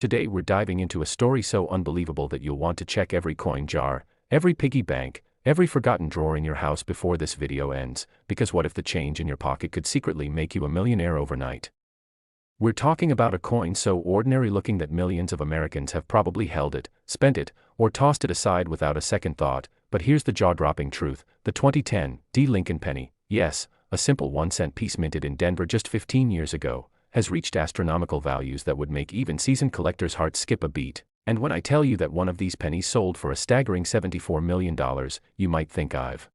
Today we're diving into a story so unbelievable that you'll want to check every coin jar, every piggy bank, every forgotten drawer in your house before this video ends, because what if the change in your pocket could secretly make you a millionaire overnight? We're talking about a coin so ordinary looking that millions of Americans have probably held it, spent it, or tossed it aside without a second thought, but here's the jaw-dropping truth: the 2010 D. Lincoln penny, yes, a simple 1-cent piece minted in Denver just 15 years ago, has reached astronomical values that would make even seasoned collectors' hearts skip a beat. And when I tell you that one of these pennies sold for a staggering $74 million, you might think I've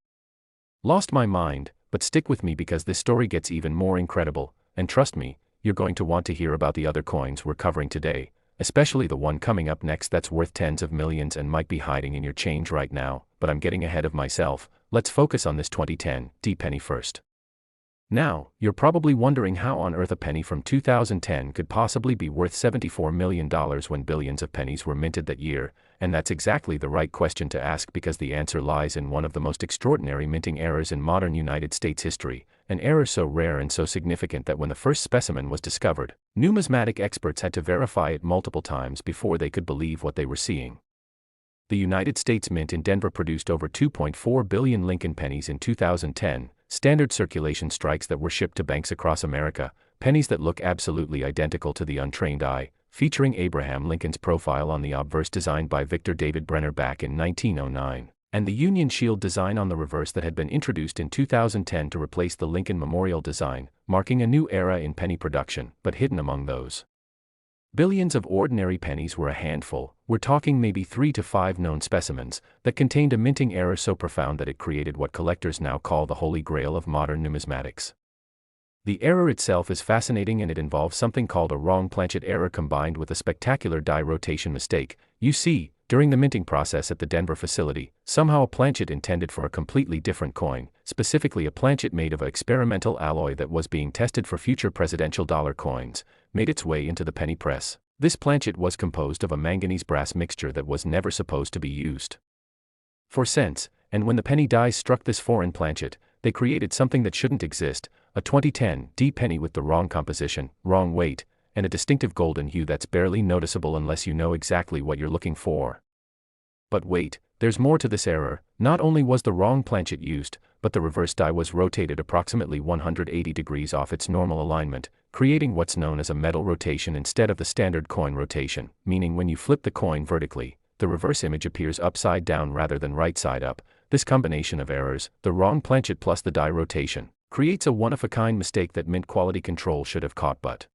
lost my mind, but stick with me because this story gets even more incredible, and trust me, you're going to want to hear about the other coins we're covering today, especially the one coming up next that's worth tens of millions and might be hiding in your change right now, but I'm getting ahead of myself. Let's focus on this 2010 D penny first. Now, you're probably wondering how on earth a penny from 2010 could possibly be worth $74 million when billions of pennies were minted that year, and that's exactly the right question to ask because the answer lies in one of the most extraordinary minting errors in modern United States history, an error so rare and so significant that when the first specimen was discovered, numismatic experts had to verify it multiple times before they could believe what they were seeing. The United States Mint in Denver produced over 2.4 billion Lincoln pennies in 2010, standard circulation strikes that were shipped to banks across America, pennies that look absolutely identical to the untrained eye, featuring Abraham Lincoln's profile on the obverse designed by Victor David Brenner back in 1909, and the Union Shield design on the reverse that had been introduced in 2010 to replace the Lincoln Memorial design, marking a new era in penny production. But hidden among those billions of ordinary pennies were a handful. We're talking maybe 3 to 5 known specimens that contained a minting error so profound that it created what collectors now call the holy grail of modern numismatics. The error itself is fascinating, and it involves something called a wrong planchet error combined with a spectacular die rotation mistake. You see, during the minting process at the Denver facility, somehow a planchet intended for a completely different coin, specifically a planchet made of an experimental alloy that was being tested for future presidential dollar coins, made its way into the penny press. This planchet was composed of a manganese-brass mixture that was never supposed to be used for cents, and when the penny dies struck this foreign planchet, they created something that shouldn't exist: a 2010 D penny with the wrong composition, wrong weight, and a distinctive golden hue that's barely noticeable unless you know exactly what you're looking for. But wait, there's more to this error. Not only was the wrong planchet used, but the reverse die was rotated approximately 180 degrees off its normal alignment, creating what's known as a metal rotation instead of the standard coin rotation, meaning when you flip the coin vertically, the reverse image appears upside down rather than right side up. This combination of errors, the wrong planchet plus the die rotation, creates a one-of-a-kind mistake that mint quality control should have caught but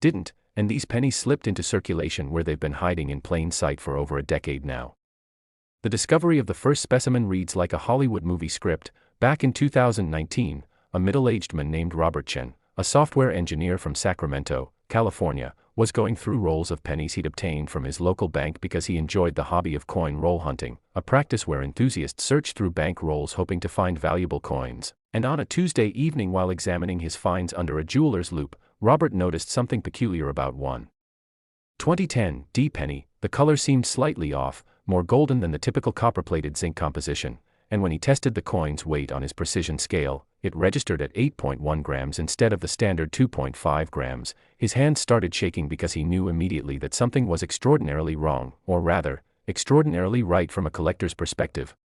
didn't, and these pennies slipped into circulation where they've been hiding in plain sight for over a decade now. The discovery of the first specimen reads like a Hollywood movie script. Back in 2019, a middle-aged man named Robert Chen, a software engineer from Sacramento, California, was going through rolls of pennies he'd obtained from his local bank because he enjoyed the hobby of coin roll hunting, a practice where enthusiasts search through bank rolls hoping to find valuable coins. And on a Tuesday evening while examining his finds under a jeweler's loupe, Robert noticed something peculiar about one 2010 D penny. The color seemed slightly off, more golden than the typical copper-plated zinc composition, and when he tested the coin's weight on his precision scale, it registered at 8.1 grams instead of the standard 2.5 grams. His hands started shaking because he knew immediately that something was extraordinarily wrong, or rather, extraordinarily right from a collector's perspective.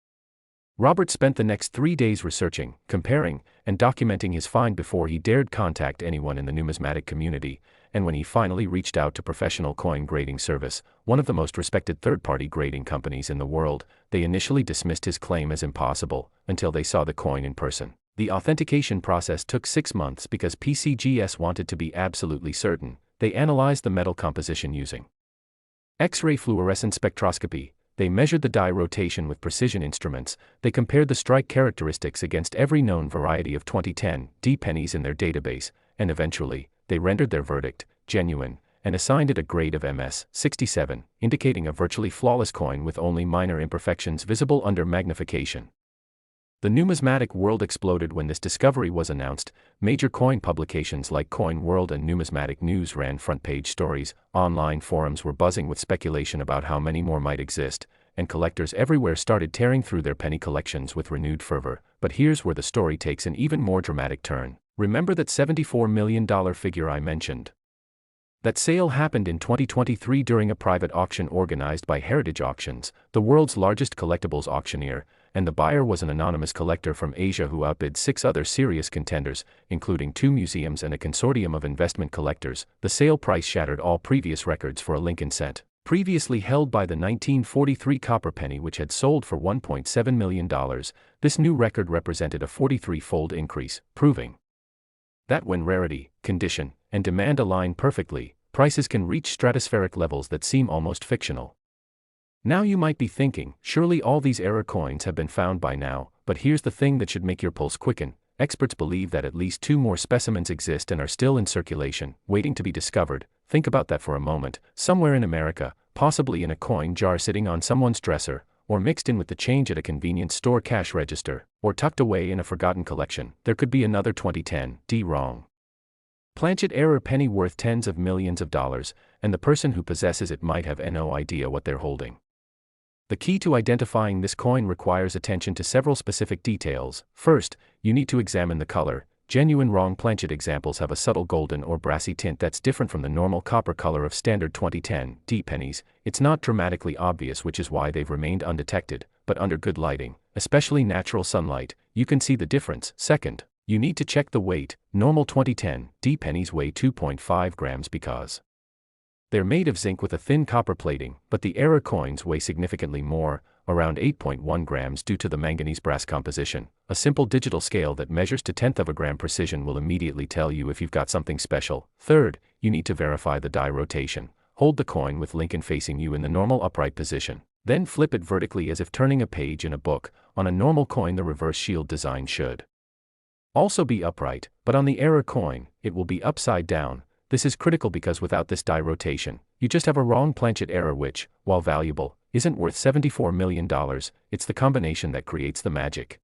Robert spent the next 3 days researching, comparing, and documenting his find before he dared contact anyone in the numismatic community, and when he finally reached out to Professional Coin Grading Service, one of the most respected third-party grading companies in the world, they initially dismissed his claim as impossible, until they saw the coin in person. The authentication process took 6 months because PCGS wanted to be absolutely certain. They analyzed the metal composition using X-ray fluorescence spectroscopy. They measured the die rotation with precision instruments. They compared the strike characteristics against every known variety of 2010 D pennies in their database, and eventually, they rendered their verdict genuine and assigned it a grade of MS 67, indicating a virtually flawless coin with only minor imperfections visible under magnification. The numismatic world exploded when this discovery was announced. Major coin publications like Coin World and Numismatic News ran front-page stories, online forums were buzzing with speculation about how many more might exist, and collectors everywhere started tearing through their penny collections with renewed fervor. But here's where the story takes an even more dramatic turn. Remember that $74 million figure I mentioned? That sale happened in 2023 during a private auction organized by Heritage Auctions, the world's largest collectibles auctioneer, and the buyer was an anonymous collector from Asia who outbid 6 other serious contenders, including 2 museums and a consortium of investment collectors. The sale price shattered all previous records for a Lincoln cent, previously held by the 1943 copper penny, which had sold for $1.7 million. This new record represented a 43-fold increase, proving that when rarity, condition, and demand align perfectly, prices can reach stratospheric levels that seem almost fictional. Now you might be thinking, surely all these error coins have been found by now, but here's the thing that should make your pulse quicken. Experts believe that at least 2 more specimens exist and are still in circulation, waiting to be discovered. Think about that for a moment. Somewhere in America, possibly in a coin jar sitting on someone's dresser, or mixed in with the change at a convenience store cash register, or tucked away in a forgotten collection, there could be another 2010 wrong planchet error penny worth tens of millions of dollars, and the person who possesses it might have no idea what they're holding. The key to identifying this coin requires attention to several specific details. First, you need to examine the color. Genuine wrong planchet examples have a subtle golden or brassy tint that's different from the normal copper color of standard 2010 pennies. It's not dramatically obvious, which is why they've remained undetected, but under good lighting, especially natural sunlight, you can see the difference. Second, you need to check the weight. Normal 2010 pennies weigh 2.5 grams because they're made of zinc with a thin copper plating, but the error coins weigh significantly more, around 8.1 grams due to the manganese brass composition. A simple digital scale that measures to 1/10 of a gram precision will immediately tell you if you've got something special. Third, you need to verify the die rotation. Hold the coin with Lincoln facing you in the normal upright position. Then flip it vertically as if turning a page in a book. On a normal coin, the reverse shield design should also be upright, but on the error coin, it will be upside down. This is critical because without this die rotation, you just have a wrong planchet error which, while valuable, isn't worth $74 million. It's the combination that creates the magic.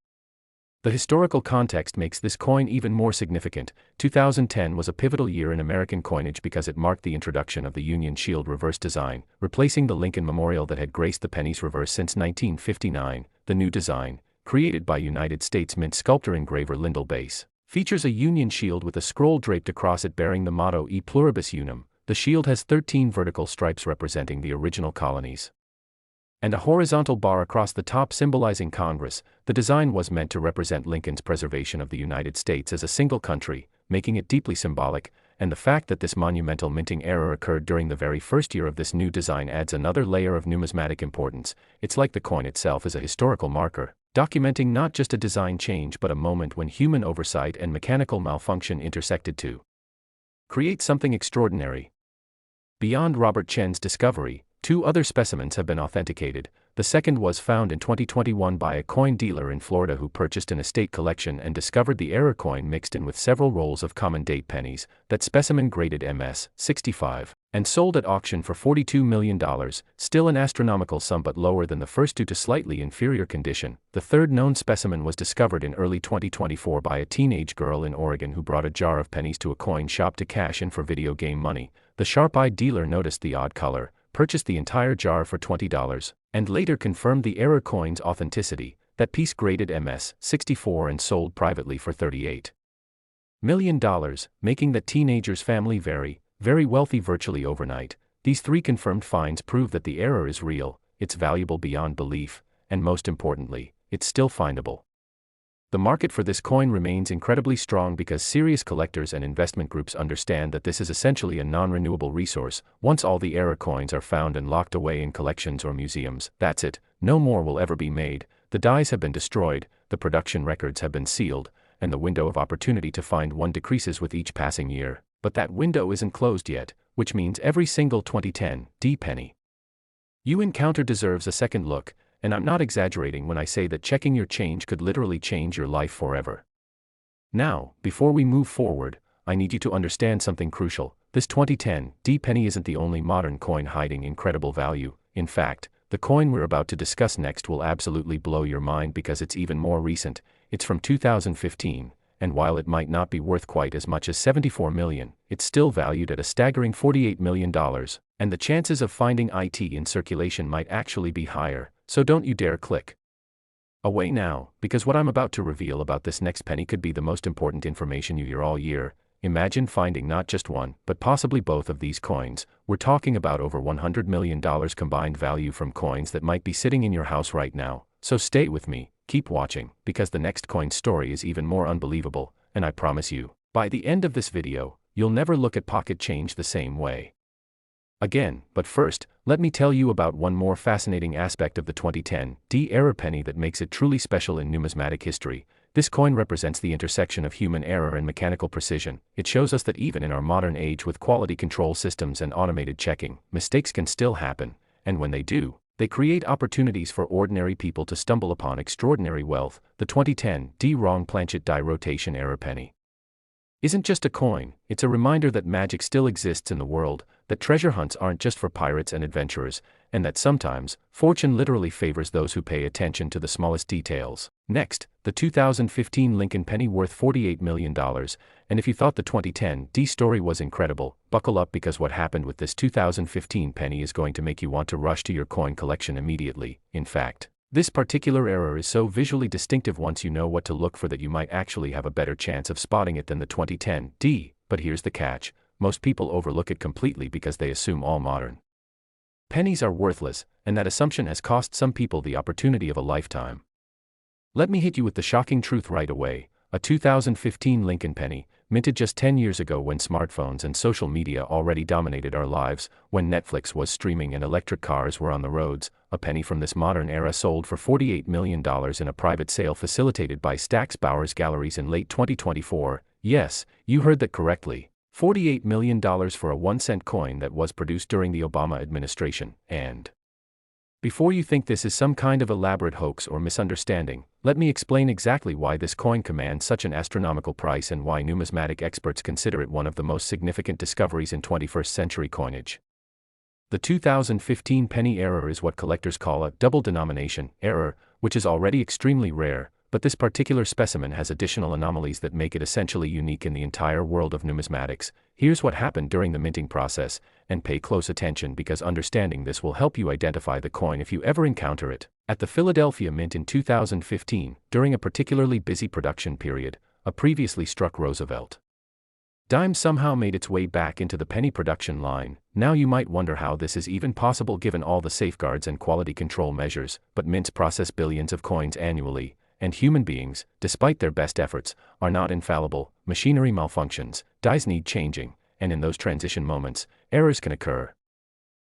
The historical context makes this coin even more significant. 2010 was a pivotal year in American coinage because it marked the introduction of the Union Shield reverse design, replacing the Lincoln Memorial that had graced the penny's reverse since 1959. The new design, created by United States Mint sculptor engraver Lyndall Bass, features a Union shield with a scroll draped across it bearing the motto E Pluribus Unum. The shield has 13 vertical stripes representing the original colonies, and a horizontal bar across the top symbolizing Congress. The design was meant to represent Lincoln's preservation of the United States as a single country, making it deeply symbolic, and the fact that this monumental minting error occurred during the very first year of this new design adds another layer of numismatic importance. It's like the coin itself is a historical marker, documenting not just a design change but a moment when human oversight and mechanical malfunction intersected to create something extraordinary. Beyond Robert Chen's discovery, 2 other specimens have been authenticated. The second was found in 2021 by a coin dealer in Florida who purchased an estate collection and discovered the error coin mixed in with several rolls of common date pennies. That specimen graded MS 65 and sold at auction for $42 million, still an astronomical sum but lower than the first due to slightly inferior condition. The third known specimen was discovered in early 2024 by a teenage girl in Oregon who brought a jar of pennies to a coin shop to cash in for video game money. The sharp-eyed dealer noticed the odd color, purchased the entire jar for $20, and later confirmed the error coin's authenticity. That piece graded MS 64 and sold privately for $38 million, making the teenager's family very, very wealthy virtually overnight. These 3 confirmed finds prove that the error is real, it's valuable beyond belief, and most importantly, it's still findable. The market for this coin remains incredibly strong because serious collectors and investment groups understand that this is essentially a non-renewable resource. Once all the error coins are found and locked away in collections or museums, that's it, no more will ever be made. The dies have been destroyed, the production records have been sealed, and the window of opportunity to find one decreases with each passing year. But that window isn't closed yet, which means every single 2010 penny you encounter deserves a second look. And I'm not exaggerating when I say that checking your change could literally change your life forever. Now, before we move forward, I need you to understand something crucial. This 2010 penny isn't the only modern coin hiding incredible value. In fact, the coin we're about to discuss next will absolutely blow your mind because it's even more recent. It's from 2015, and while it might not be worth quite as much as $74 million, it's still valued at a staggering $48 million, and the chances of finding it in circulation might actually be higher. So don't you dare click away now, because what I'm about to reveal about this next penny could be the most important information you hear all year. imagine finding not just one, but possibly both of these coins. We're talking about over $100 million combined value from coins that might be sitting in your house right now. So stay with me, keep watching, because the next coin story is even more unbelievable, and I promise you, by the end of this video, you'll never look at pocket change the same way again. But first, let me tell you about one more fascinating aspect of the 2010 error penny that makes it truly special in numismatic history. This coin represents the intersection of human error and mechanical precision. It shows us that even in our modern age with quality control systems and automated checking, mistakes can still happen, and when they do, they create opportunities for ordinary people to stumble upon extraordinary wealth. The 2010 wrong planchet die rotation error penny isn't just a coin, it's a reminder that magic still exists in the world, that treasure hunts aren't just for pirates and adventurers, and that sometimes, fortune literally favors those who pay attention to the smallest details. Next, the 2015 Lincoln penny worth $48 million, and if you thought the 2010 story was incredible, buckle up, because what happened with this 2015 penny is going to make you want to rush to your coin collection immediately. In fact, this particular error is so visually distinctive once you know what to look for that you might actually have a better chance of spotting it than the 2010 But here's the catch, most people overlook it completely because they assume all modern pennies are worthless, and that assumption has cost some people the opportunity of a lifetime. Let me hit you with the shocking truth right away. A 2015 Lincoln penny, minted just 10 years ago when smartphones and social media already dominated our lives, when Netflix was streaming and electric cars were on the roads, a penny from this modern era sold for $48 million in a private sale facilitated by Stack's Bowers Galleries in late 2024. Yes, you heard that correctly. $48 million for a 1-cent coin that was produced during the Obama administration. And before you think this is some kind of elaborate hoax or misunderstanding, let me explain exactly why this coin commands such an astronomical price and why numismatic experts consider it one of the most significant discoveries in 21st century coinage. The 2015 penny error is what collectors call a double denomination error, which is already extremely rare, but this particular specimen has additional anomalies that make it essentially unique in the entire world of numismatics. Here's what happened during the minting process, and pay close attention because understanding this will help you identify the coin if you ever encounter it. At the Philadelphia Mint in 2015, during a particularly busy production period, a previously struck Roosevelt dime somehow made its way back into the penny production line. Now you might wonder how this is even possible given all the safeguards and quality control measures, but mints process billions of coins annually, and human beings, despite their best efforts, are not infallible. Machinery malfunctions, dies need changing, and in those transition moments, errors can occur.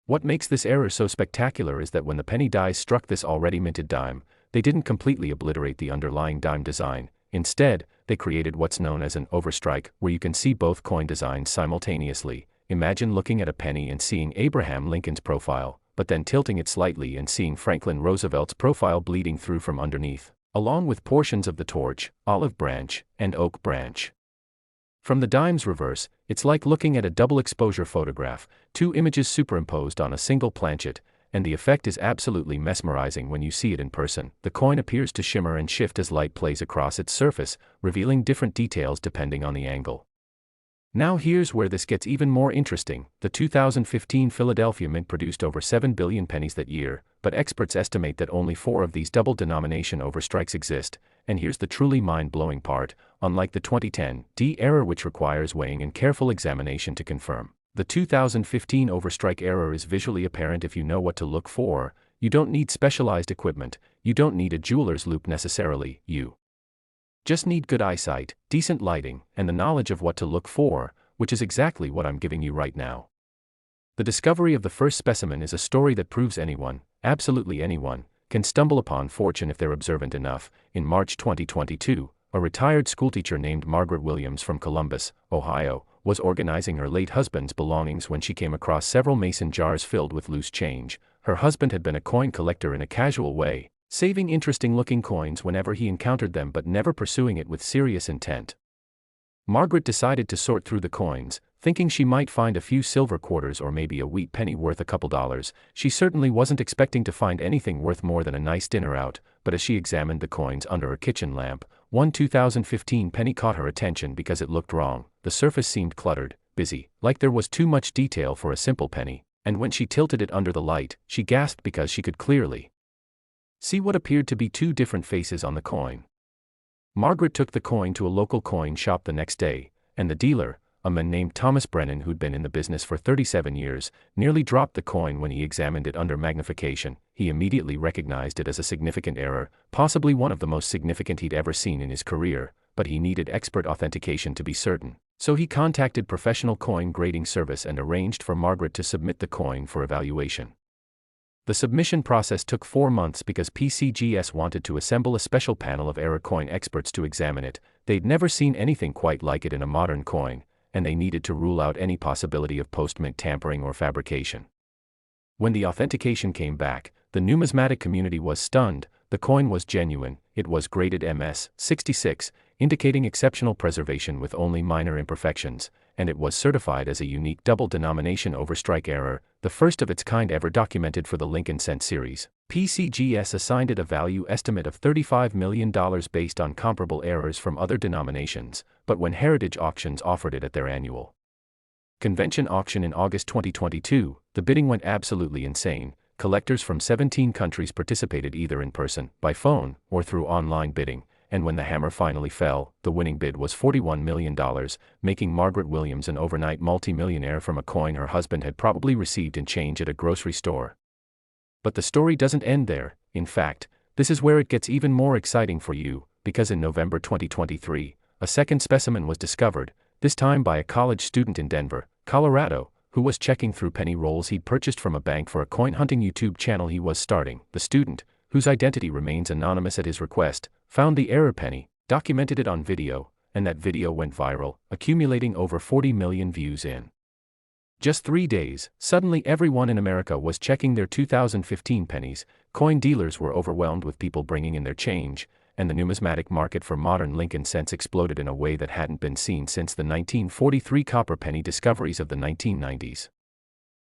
What makes this error so spectacular is that when the penny dies struck this already minted dime, they didn't completely obliterate the underlying dime design. Instead, they created what's known as an overstrike, where you can see both coin designs simultaneously. Imagine looking at a penny and seeing Abraham Lincoln's profile, but then tilting it slightly and seeing Franklin Roosevelt's profile bleeding through from underneath, along with portions of the torch, olive branch, and oak branch. From the dime's reverse, it's like looking at a double exposure photograph, two images superimposed on a single planchet, and the effect is absolutely mesmerizing when you see it in person. The coin appears to shimmer and shift as light plays across its surface, revealing different details depending on the angle. Now here's where this gets even more interesting. The 2015 Philadelphia Mint produced over 7 billion pennies that year, but experts estimate that only 4 of these double denomination overstrikes exist. And here's the truly mind-blowing part: unlike the 2010 error, which requires weighing and careful examination to confirm, the 2015 overstrike error is visually apparent if you know what to look for. You don't need specialized equipment, you don't need a jeweler's loupe necessarily, you just need good eyesight, decent lighting, and the knowledge of what to look for, which is exactly what I'm giving you right now. The discovery of the first specimen is a story that proves anyone, absolutely anyone, can stumble upon fortune if they're observant enough. In March 2022, a retired schoolteacher named Margaret Williams from Columbus, Ohio, was organizing her late husband's belongings when she came across several mason jars filled with loose change. Her husband had been a coin collector in a casual way, saving interesting-looking coins whenever he encountered them but never pursuing it with serious intent. Margaret decided to sort through the coins, thinking she might find a few silver quarters or maybe a wheat penny worth a couple dollars. She certainly wasn't expecting to find anything worth more than a nice dinner out, but as she examined the coins under her kitchen lamp, one 2015 penny caught her attention because it looked wrong. The surface seemed cluttered, busy, like there was too much detail for a simple penny, and when she tilted it under the light, she gasped because she could clearly see what appeared to be two different faces on the coin. Margaret took the coin to a local coin shop the next day, and the dealer, a man named Thomas Brennan who'd been in the business for 37 years, nearly dropped the coin when he examined it under magnification. He immediately recognized it as a significant error, possibly one of the most significant he'd ever seen in his career, but he needed expert authentication to be certain. So he contacted professional coin grading service and arranged for Margaret to submit the coin for evaluation. The submission process took 4 months because PCGS wanted to assemble a special panel of error coin experts to examine it. They'd never seen anything quite like it in a modern coin, and they needed to rule out any possibility of post-mint tampering or fabrication. When the authentication came back, the numismatic community was stunned. The coin was genuine. It was graded MS 66, indicating exceptional preservation with only minor imperfections, and it was certified as a unique double denomination overstrike error, the first of its kind ever documented for the Lincoln Cent series. PCGS assigned it a value estimate of $35 million based on comparable errors from other denominations, but when Heritage Auctions offered it at their annual convention auction in August 2022, the bidding went absolutely insane. Collectors from 17 countries participated either in person, by phone, or through online bidding, and when the hammer finally fell, the winning bid was $41 million, making Margaret Williams an overnight multimillionaire from a coin her husband had probably received in change at a grocery store. But the story doesn't end there. In fact, this is where it gets even more exciting for you, because in November 2023, a second specimen was discovered, this time by a college student in Denver, Colorado, who was checking through penny rolls he'd purchased from a bank for a coin hunting YouTube channel he was starting. The student, whose identity remains anonymous at his request, found the error penny, documented it on video, and that video went viral, accumulating over 40 million views in just 3 days. Suddenly everyone in America was checking their 2015 pennies. Coin dealers were overwhelmed with people bringing in their change, and the numismatic market for modern Lincoln cents exploded in a way that hadn't been seen since the 1943 copper penny discoveries of the 1990s.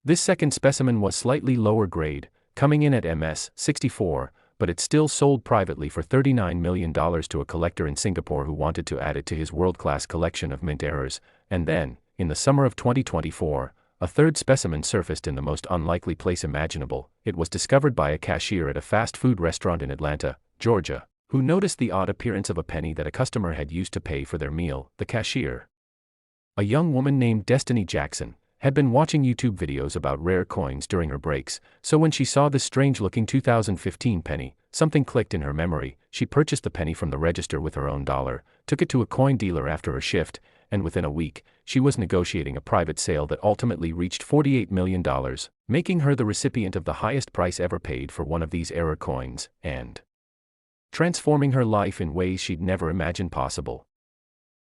This second specimen was slightly lower grade, coming in at MS 64, but it still sold privately for $39 million to a collector in Singapore who wanted to add it to his world-class collection of mint errors. And then, in the summer of 2024, a third specimen surfaced in the most unlikely place imaginable. It was discovered by a cashier at a fast food restaurant in Atlanta, Georgia, who noticed the odd appearance of a penny that a customer had used to pay for their meal. The cashier, a young woman named Destiny Jackson, had been watching YouTube videos about rare coins during her breaks, so when she saw this strange-looking 2015 penny, something clicked in her memory. She purchased the penny from the register with her own dollar, took it to a coin dealer after her shift, and within a week, she was negotiating a private sale that ultimately reached $48 million, making her the recipient of the highest price ever paid for one of these error coins, and transforming her life in ways she'd never imagined possible.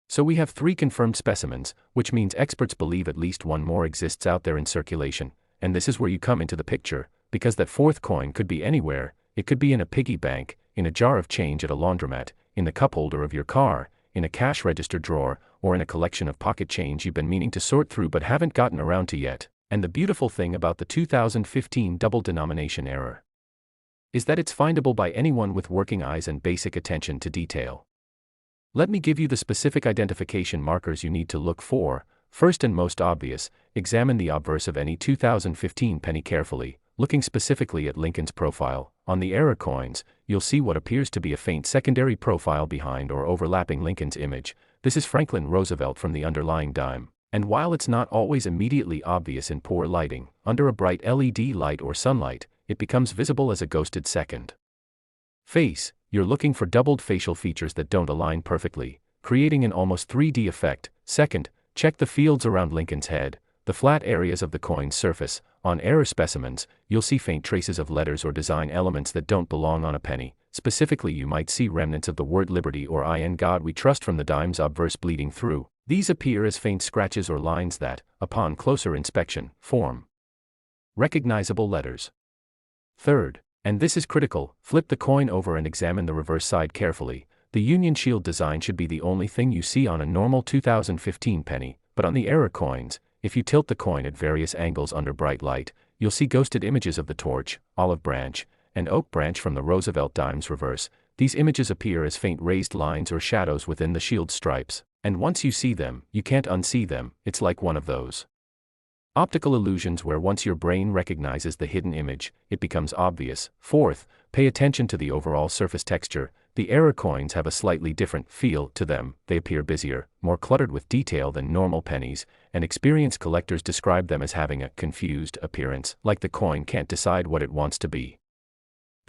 So we have 3 confirmed specimens, which means experts believe at least one more exists out there in circulation, and this is where you come into the picture, because that fourth coin could be anywhere. It could be in a piggy bank, in a jar of change at a laundromat, in the cup holder of your car, in a cash register drawer, or in a collection of pocket change you've been meaning to sort through but haven't gotten around to yet. And the beautiful thing about the 2015 double denomination error is that it's findable by anyone with working eyes and basic attention to detail. Let me give you the specific identification markers you need to look for. First and most obvious, examine the obverse of any 2015 penny carefully, looking specifically at Lincoln's profile. On the error coins, you'll see what appears to be a faint secondary profile behind or overlapping Lincoln's image. This is Franklin Roosevelt from the underlying dime. And while it's not always immediately obvious in poor lighting, under a bright LED light or sunlight, it becomes visible as a ghosted second face. You're looking for doubled facial features that don't align perfectly, creating an almost 3D effect. Second, check the fields around Lincoln's head, the flat areas of the coin's surface. On error specimens, you'll see faint traces of letters or design elements that don't belong on a penny. Specifically, you might see remnants of the word liberty or "In God We Trust" from the dime's obverse bleeding through. These appear as faint scratches or lines that, upon closer inspection, form recognizable letters. Third, and this is critical, flip the coin over and examine the reverse side carefully. The Union Shield design should be the only thing you see on a normal 2015 penny, but on the error coins, if you tilt the coin at various angles under bright light, you'll see ghosted images of the torch, olive branch, and oak branch from the Roosevelt dime's reverse. These images appear as faint raised lines or shadows within the shield stripes, and once you see them, you can't unsee them. It's like one of those Optical illusions, where once your brain recognizes the hidden image, it becomes obvious. Fourth, pay attention to the overall surface texture. The error coins have a slightly different feel to them. They appear busier, more cluttered with detail than normal pennies, and experienced collectors describe them as having a confused appearance, like the coin can't decide what it wants to be.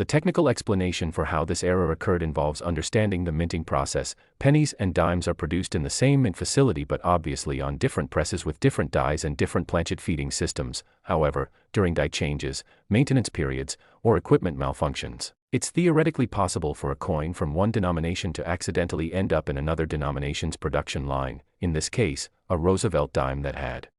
The technical explanation for how this error occurred involves understanding the minting process. Pennies and dimes are produced in the same mint facility but obviously on different presses with different dies and different planchet feeding systems. However, during die changes, maintenance periods, or equipment malfunctions, it's theoretically possible for a coin from one denomination to accidentally end up in another denomination's production line. In this case, a Roosevelt dime that had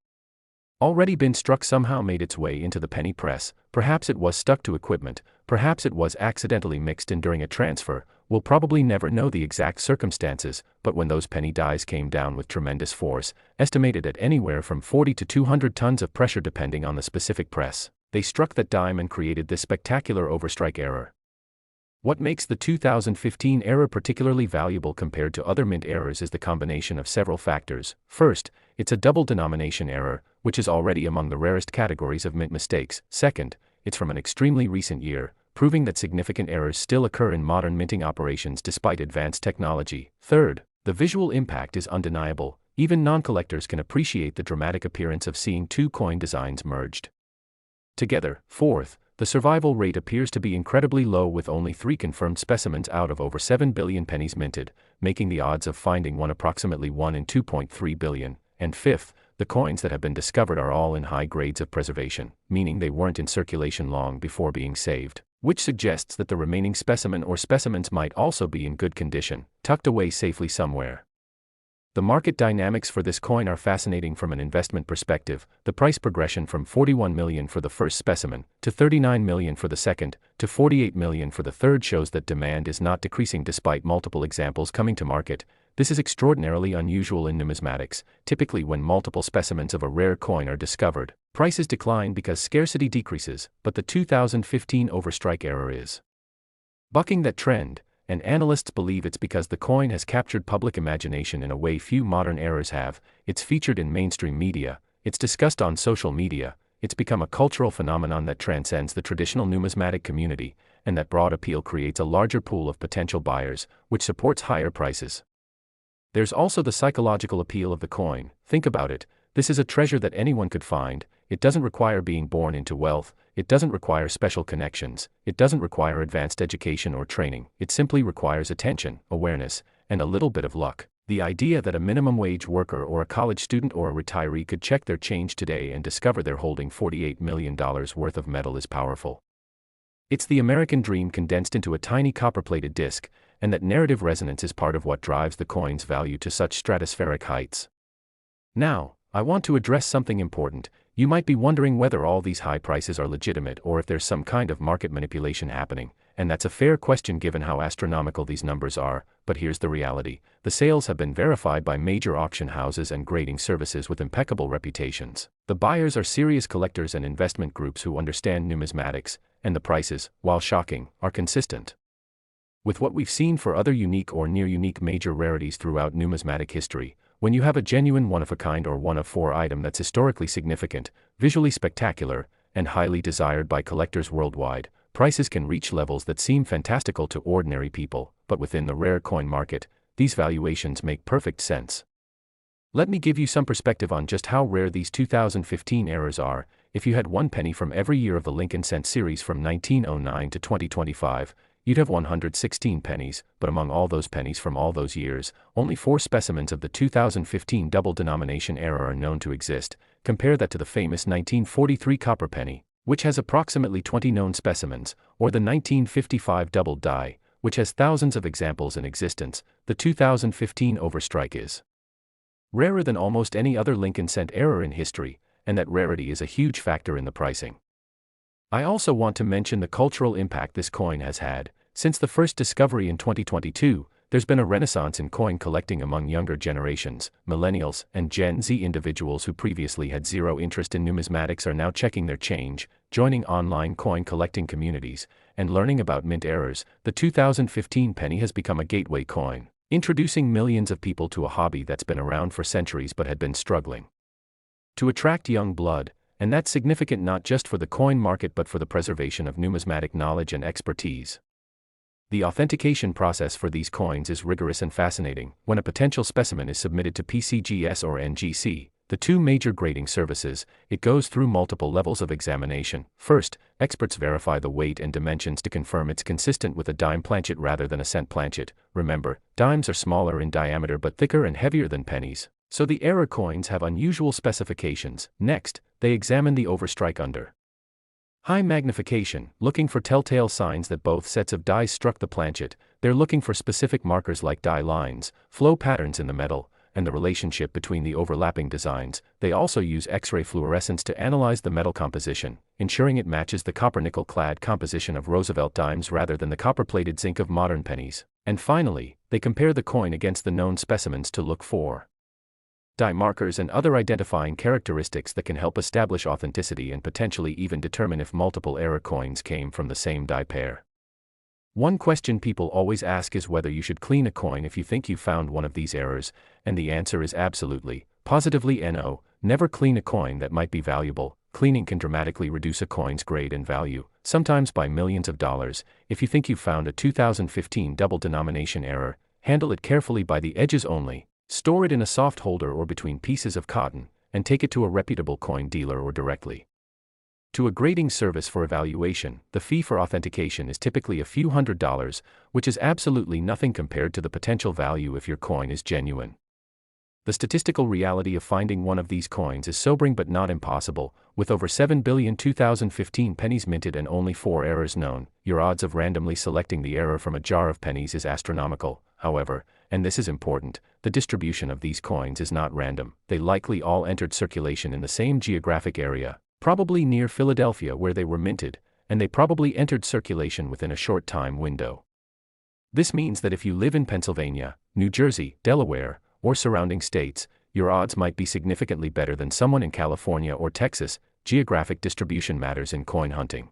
already been struck somehow made its way into the penny press. Perhaps it was stuck to equipment, perhaps it was accidentally mixed in during a transfer. We'll probably never know the exact circumstances, but when those penny dies came down with tremendous force, estimated at anywhere from 40 to 200 tons of pressure depending on the specific press, they struck that dime and created this spectacular overstrike error. What makes the 2015 error particularly valuable compared to other mint errors is the combination of several factors. First, it's a double denomination error, which is already among the rarest categories of mint mistakes. Second, it's from an extremely recent year, proving that significant errors still occur in modern minting operations despite advanced technology. Third, the visual impact is undeniable. Even non-collectors can appreciate the dramatic appearance of seeing two coin designs merged together. Fourth, the survival rate appears to be incredibly low, with only 3 confirmed specimens out of over 7 billion pennies minted, making the odds of finding one approximately 1 in 2.3 billion. And fifth, the coins that have been discovered are all in high grades of preservation, meaning they weren't in circulation long before being saved, which suggests that the remaining specimen or specimens might also be in good condition, tucked away safely somewhere. The market dynamics for this coin are fascinating from an investment perspective. The price progression from 41 million for the first specimen, to 39 million for the second, to 48 million for the third shows that demand is not decreasing despite multiple examples coming to market. This is extraordinarily unusual in numismatics. Typically, when multiple specimens of a rare coin are discovered, prices decline because scarcity decreases, but the 2015 overstrike error is bucking that trend. And analysts believe it's because the coin has captured public imagination in a way few modern errors have. It's featured in mainstream media, it's discussed on social media, it's become a cultural phenomenon that transcends the traditional numismatic community, and that broad appeal creates a larger pool of potential buyers, which supports higher prices. There's also the psychological appeal of the coin. Think about it. This is a treasure that anyone could find. It doesn't require being born into wealth, it doesn't require special connections, it doesn't require advanced education or training, it simply requires attention, awareness, and a little bit of luck. The idea that a minimum wage worker or a college student or a retiree could check their change today and discover they're holding $48 million worth of metal is powerful. It's the American dream condensed into a tiny copper-plated disc, and that narrative resonance is part of what drives the coin's value to such stratospheric heights. Now, I want to address something important. You might be wondering whether all these high prices are legitimate or if there's some kind of market manipulation happening, and that's a fair question given how astronomical these numbers are. But here's the reality. The sales have been verified by major auction houses and grading services with impeccable reputations. The buyers are serious collectors and investment groups who understand numismatics, and the prices, while shocking, are consistent with what we've seen for other unique or near-unique major rarities throughout numismatic history. When you have a genuine one-of-a-kind or one-of-four item that's historically significant, visually spectacular, and highly desired by collectors worldwide, prices can reach levels that seem fantastical to ordinary people, but within the rare coin market, these valuations make perfect sense. Let me give you some perspective on just how rare these 2015 errors are. If you had one penny from every year of the Lincoln Cent series from 1909 to 2025, you'd have 116 pennies, but among all those pennies from all those years, only 4 specimens of the 2015 double denomination error are known to exist. Compare that to the famous 1943 copper penny, which has approximately 20 known specimens, or the 1955 double die, which has thousands of examples in existence. The 2015 overstrike is rarer than almost any other Lincoln Cent error in history, and that rarity is a huge factor in the pricing. I also want to mention the cultural impact this coin has had. Since the first discovery in 2022, there's been a renaissance in coin collecting among younger generations. Millennials and Gen Z individuals who previously had zero interest in numismatics are now checking their change, joining online coin collecting communities, and learning about mint errors. The 2015 penny has become a gateway coin, introducing millions of people to a hobby that's been around for centuries but had been struggling to attract young blood, and that's significant not just for the coin market but for the preservation of numismatic knowledge and expertise. The authentication process for these coins is rigorous and fascinating. When a potential specimen is submitted to PCGS or NGC, the two major grading services, it goes through multiple levels of examination. First, experts verify the weight and dimensions to confirm it's consistent with a dime planchet rather than a cent planchet. Remember, dimes are smaller in diameter but thicker and heavier than pennies, so the error coins have unusual specifications. Next, they examine the overstrike under high magnification, looking for telltale signs that both sets of dies struck the planchet. They're looking for specific markers like die lines, flow patterns in the metal, and the relationship between the overlapping designs. They also use X-ray fluorescence to analyze the metal composition, ensuring it matches the copper-nickel clad composition of Roosevelt dimes rather than the copper-plated zinc of modern pennies. And finally, they compare the coin against the known specimens to look for die markers and other identifying characteristics that can help establish authenticity and potentially even determine if multiple error coins came from the same die pair. One question people always ask is whether you should clean a coin if you think you found one of these errors, and the answer is absolutely, positively no. Never clean a coin that might be valuable. Cleaning can dramatically reduce a coin's grade and value, sometimes by millions of dollars. If you think you found a 2015 double denomination error, handle it carefully by the edges only. Store it in a soft holder or between pieces of cotton, and take it to a reputable coin dealer or directly to a grading service for evaluation. The fee for authentication is typically a few $100s, which is absolutely nothing compared to the potential value if your coin is genuine. The statistical reality of finding one of these coins is sobering but not impossible. With over 7 billion 2015 pennies minted and only 4 errors known, your odds of randomly selecting the error from a jar of pennies is astronomical. However, and this is important, the distribution of these coins is not random. They likely all entered circulation in the same geographic area, probably near Philadelphia where they were minted, and they probably entered circulation within a short time window. This means that if you live in Pennsylvania, New Jersey, Delaware, or surrounding states, your odds might be significantly better than someone in California or Texas. Geographic distribution matters in coin hunting.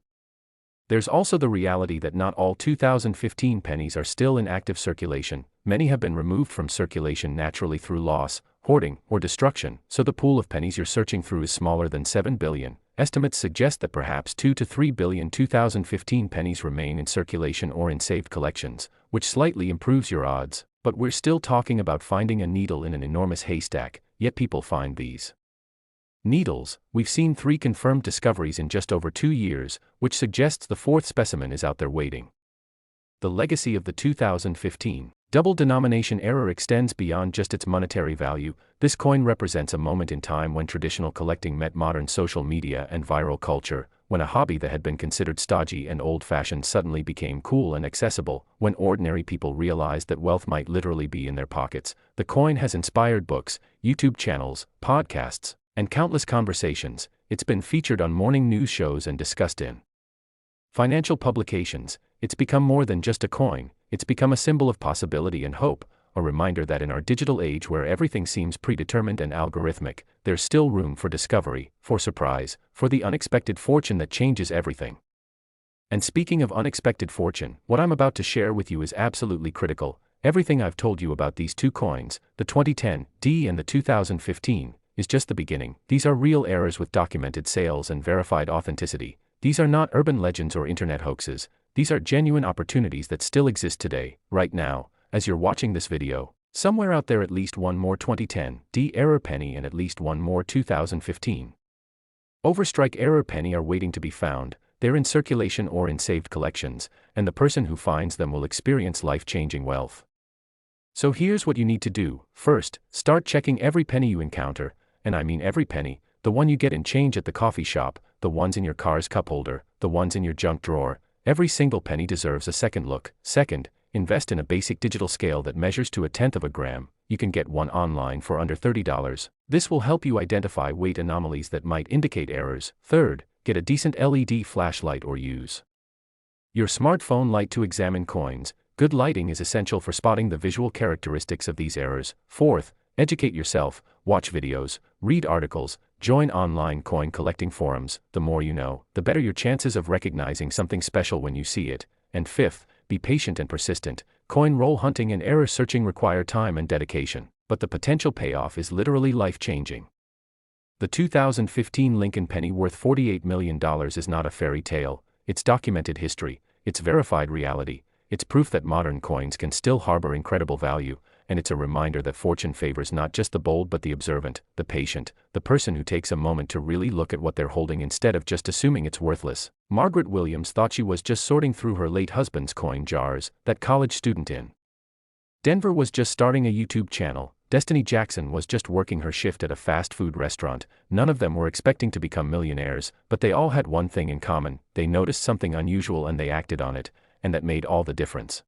There's also the reality that not all 2015 pennies are still in active circulation. Many have been removed from circulation naturally through loss, hoarding, or destruction, so the pool of pennies you're searching through is smaller than 7 billion. Estimates suggest that perhaps 2 to 3 billion 2015 pennies remain in circulation or in saved collections, which slightly improves your odds. But we're still talking about finding a needle in an enormous haystack, yet people find these needles. We've seen 3 confirmed discoveries in just over 2 years, which suggests the 4th specimen is out there waiting. The legacy of the 2015 double denomination error extends beyond just its monetary value. This coin represents a moment in time when traditional collecting met modern social media and viral culture, when a hobby that had been considered stodgy and old-fashioned suddenly became cool and accessible, when ordinary people realized that wealth might literally be in their pockets. The coin has inspired books, YouTube channels, podcasts, and countless conversations. It's been featured on morning news shows and discussed in financial publications. It's become more than just a coin. It's become a symbol of possibility and hope, a reminder that in our digital age where everything seems predetermined and algorithmic, there's still room for discovery, for surprise, for the unexpected fortune that changes everything. And speaking of unexpected fortune, what I'm about to share with you is absolutely critical. Everything I've told you about these 2 coins, the 2010 D and the 2015, is just the beginning. These are real errors with documented sales and verified authenticity. These are not urban legends or internet hoaxes. These are genuine opportunities that still exist today, right now, as you're watching this video. Somewhere out there at least one more 2010 D error penny and at least one more 2015 overstrike error penny are waiting to be found. They're in circulation or in saved collections, and the person who finds them will experience life-changing wealth. So here's what you need to do. First, start checking every penny you encounter, and I mean every penny, the one you get in change at the coffee shop, the ones in your car's cup holder, the ones in your junk drawer. Every single penny deserves a second look. Second, invest in a basic digital scale that measures to 1/10 of a gram. You can get one online for under $30. This will help you identify weight anomalies that might indicate errors. Third, get a decent LED flashlight or use your smartphone light to examine coins. Good lighting is essential for spotting the visual characteristics of these errors. Fourth, educate yourself, watch videos, read articles, join online coin collecting forums. The more you know, the better your chances of recognizing something special when you see it. And fifth, be patient and persistent. Coin roll hunting and error searching require time and dedication, but the potential payoff is literally life-changing. The 2015 Lincoln penny worth $48 million is not a fairy tale, it's documented history, it's verified reality, it's proof that modern coins can still harbor incredible value, and it's a reminder that fortune favors not just the bold but the observant, the patient, the person who takes a moment to really look at what they're holding instead of just assuming it's worthless. Margaret Williams thought she was just sorting through her late husband's coin jars. That college student in Denver was just starting a YouTube channel. Destiny Jackson was just working her shift at a fast food restaurant. None of them were expecting to become millionaires, but they all had one thing in common: they noticed something unusual and they acted on it, and that made all the difference.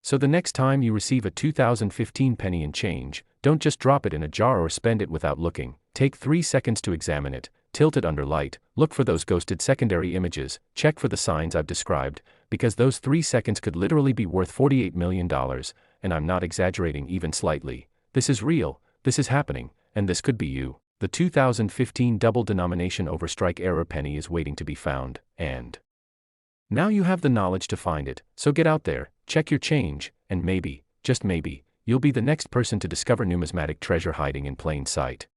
So the next time you receive a 2015 penny and change, don't just drop it in a jar or spend it without looking. Take 3 seconds to examine it, tilt it under light, look for those ghosted secondary images, check for the signs I've described, because those 3 seconds could literally be worth $48 million, and I'm not exaggerating even slightly. This is real, this is happening, and this could be you. The 2015 double denomination overstrike error penny is waiting to be found, and now you have the knowledge to find it. So get out there, check your change, and maybe, just maybe, you'll be the next person to discover numismatic treasure hiding in plain sight.